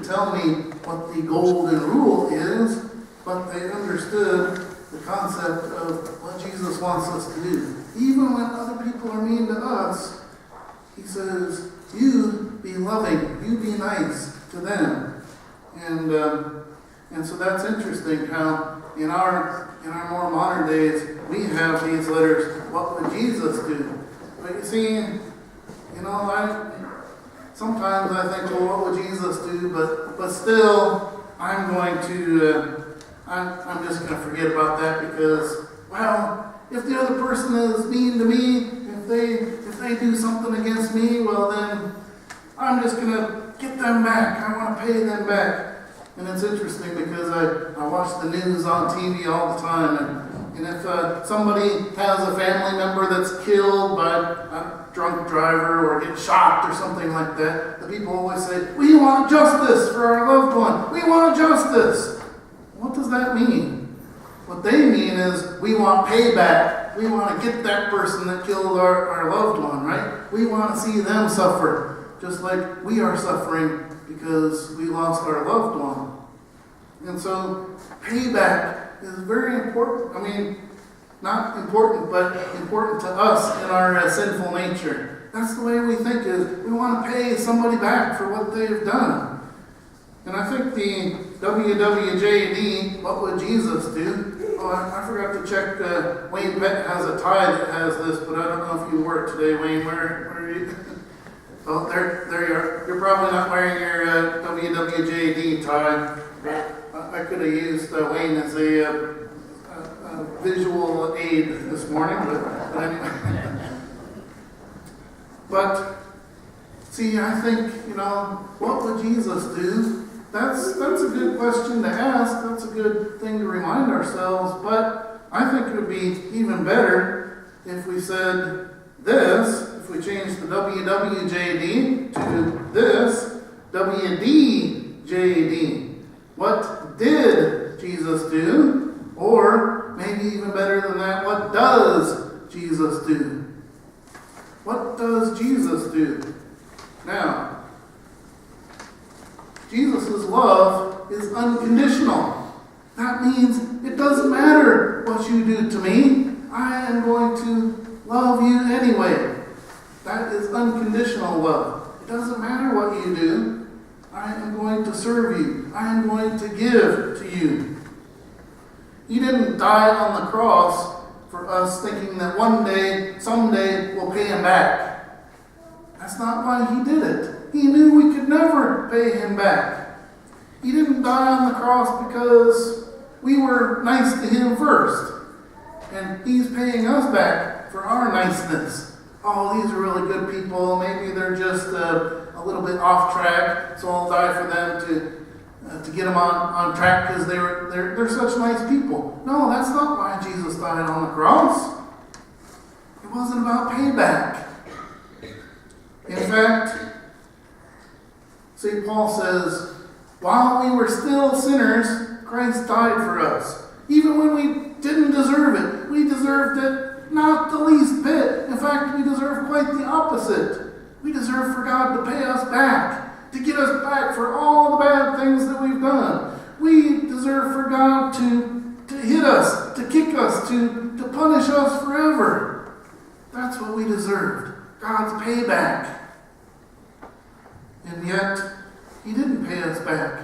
tell me what the golden rule is, but they understood the concept of what Jesus wants us to do. Even when other people are mean to us, he says, you be loving, you be nice to them. And so that's interesting how in our more modern days, we have these letters, what would Jesus do? But you see, sometimes I think, well, what would Jesus do? But still, I'm just going to forget about that because, well, if the other person is mean to me, if they do something against me, well then, I'm just going to get them back. I want to pay them back. And it's interesting because I watch the news on TV all the time, and if somebody has a family member that's killed by a drunk driver or gets shot or something like that, the people always say, we want justice for our loved one. We want justice. What does that mean? What they mean is we want payback. We want to get that person that killed our loved one, right? We want to see them suffer, just like we are suffering because we lost our loved one. And so payback is very important. I mean, not important, but important to us in our sinful nature. That's the way we think is we want to pay somebody back for what they've done. And I think the WWJD, what would Jesus do? Oh, I forgot to check. Wayne Beck has a tie that has this, but I don't know if you wore it today, Wayne. Where are you? Oh, there you are. You're probably not wearing your WWJD tie. I could have used Wayne as a visual aid this morning, but anyway. But see, I think, what would Jesus do? That's a good question to ask. That's a good thing to remind ourselves. But I think it would be even better if we said this, if we changed the WWJD to this, WDJD. What did Jesus do? Or maybe even better than that, what does Jesus do? What does Jesus do? Now, Jesus' love is unconditional. That means it doesn't matter what you do to me. I am going to love you anyway. That is unconditional love. It doesn't matter what you do. I am going to serve you. I am going to give to you. He didn't die on the cross for us thinking that one day, someday, we'll pay him back. That's not why he did it. He knew we could never pay him back. He didn't die on the cross because we were nice to him first. And he's paying us back for our niceness. Oh, these are really good people. Maybe they're just a little bit off track, so I'll die for them to get them on track because they're such nice people. No, that's not why Jesus died on the cross. It wasn't about payback. In fact, St. Paul says, while we were still sinners, Christ died for us. Even when we didn't deserve it, we deserved it not the least bit. In fact, we deserve quite the opposite. We deserve for God to pay us back, to get us back for all the bad things that we've done. We deserve for God to hit us, to kick us, to punish us forever. That's what we deserved, God's payback. And yet, he didn't pay us back.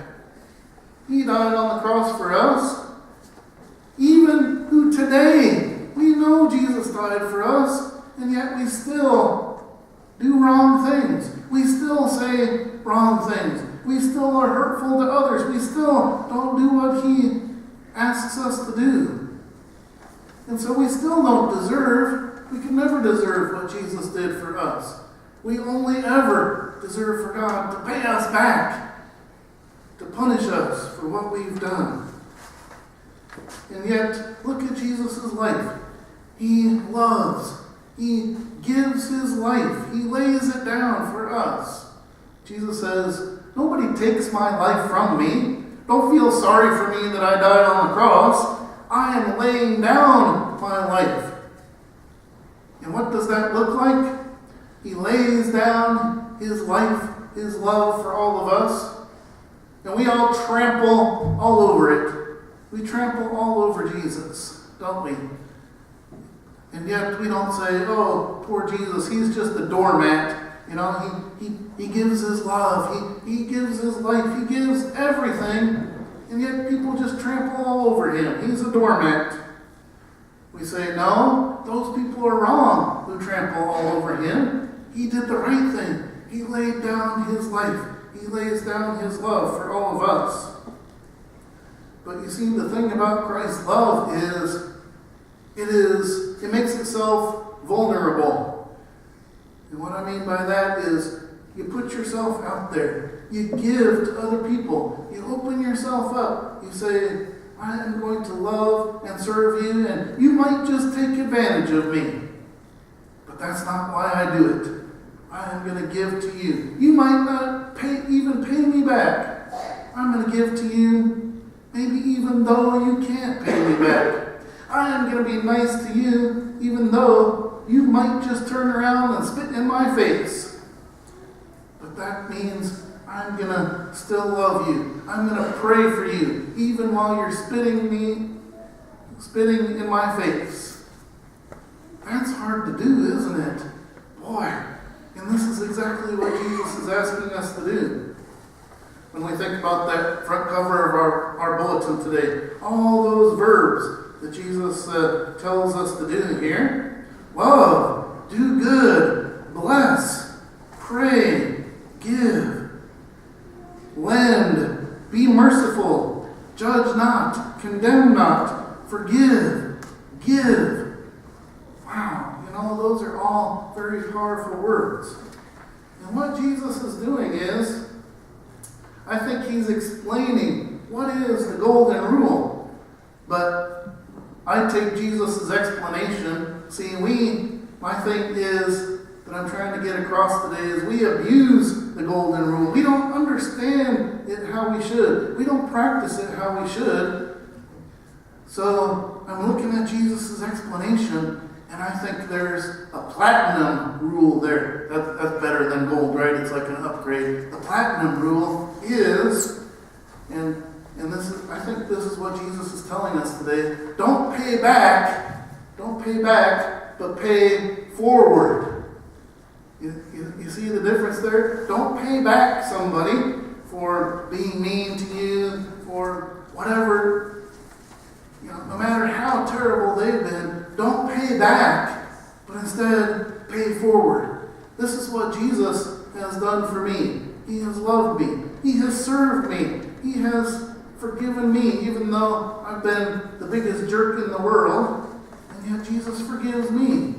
He died on the cross for us. Even who today, we know Jesus died for us, and yet we still do wrong things. We still say wrong things. We still are hurtful to others. We still don't do what he asks us to do. And so we still don't deserve, we can never deserve what Jesus did for us. We only ever deserve for God to pay us back, to punish us for what we've done. And yet, look at Jesus' life. He loves. He gives his life. He lays it down for us. Jesus says, nobody takes my life from me. Don't feel sorry for me that I died on the cross. I am laying down my life. And what does that look like? He lays down his life, his love for all of us. And we all trample all over it. We trample all over Jesus, don't we? And yet we don't say, oh, poor Jesus, he's just a doormat. You know, he gives his love, he gives his life, he gives everything, and yet people just trample all over him. He's a doormat. We say, no, those people are wrong who trample all over him. He did the right thing. He laid down his life. He lays down his love for all of us. But you see, the thing about Christ's love is, it makes itself vulnerable. And what I mean by that is, you put yourself out there. You give to other people. You open yourself up. You say, I am going to love and serve you, and you might just take advantage of me. But that's not why I do it. I am going to give to you. You might not even pay me back. I'm going to give to you, maybe even though you can't pay me back. I am going to be nice to you, even though you might just turn around and spit in my face. But that means I'm going to still love you. I'm going to pray for you, even while you're spitting in my face. That's hard to do, isn't it? Boy, and this is exactly what Jesus is asking us to do. When we think about that front cover of our bulletin today, all those verbs that Jesus tells us to do here: love, do good, bless, pray, give, lend, be merciful, judge not, condemn not, forgive, give. Wow, you know, those are all very powerful words. And what Jesus is doing is, I think he's explaining what is the golden rule. But I take Jesus' explanation. See, my thing is that I'm trying to get across today is we abuse the golden rule. We don't understand it how we should. We don't practice it how we should. So I'm looking at Jesus' explanation, and I think there's a platinum rule there. That's better than gold, right? It's like an upgrade. The platinum rule is, and I think this is what Jesus is telling us today. Don't pay back, but pay forward. You see the difference there? Don't pay back somebody for being mean to you, for whatever, no matter how terrible they've been, don't pay back, but instead pay forward. This is what Jesus has done for me. He has loved me. He has served me. He has forgiven me, even though I've been the biggest jerk in the world, and yet Jesus forgives me.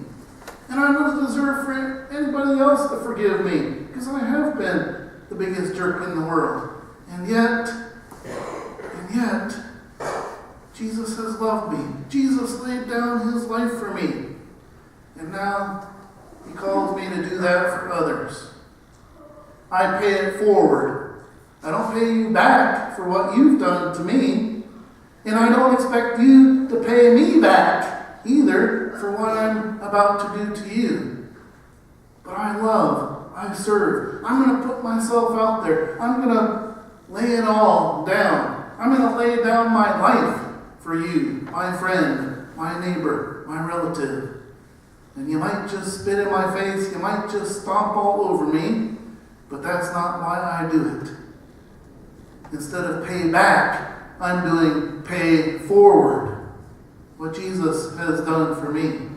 And I don't deserve for anybody else to forgive me, because I have been the biggest jerk in the world. And yet, Jesus has loved me. Jesus laid down his life for me. And now he calls me to do that for others. I pay it forward. I don't pay you back for what you've done to me. And I don't expect you to pay me back either for what I'm about to do to you. But I love, I serve. I'm going to put myself out there. I'm going to lay it all down. I'm going to lay down my life for you, my friend, my neighbor, my relative. And you might just spit in my face, you might just stomp all over me, but that's not why I do it. Instead of pay back, I'm doing pay forward, what Jesus has done for me.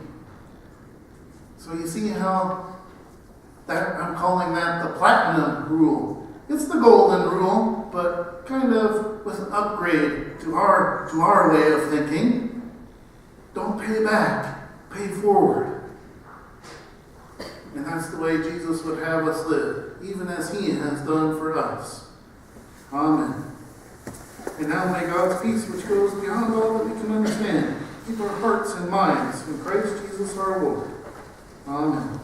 So you see how that I'm calling that the platinum rule. It's the golden rule, but kind of with an upgrade to our way of thinking. Don't pay back, pay forward. And that's the way Jesus would have us live, even as he has done for us. Amen. And now may God's peace, which goes beyond all that we can understand, keep our hearts and minds in Christ Jesus our Lord. Amen.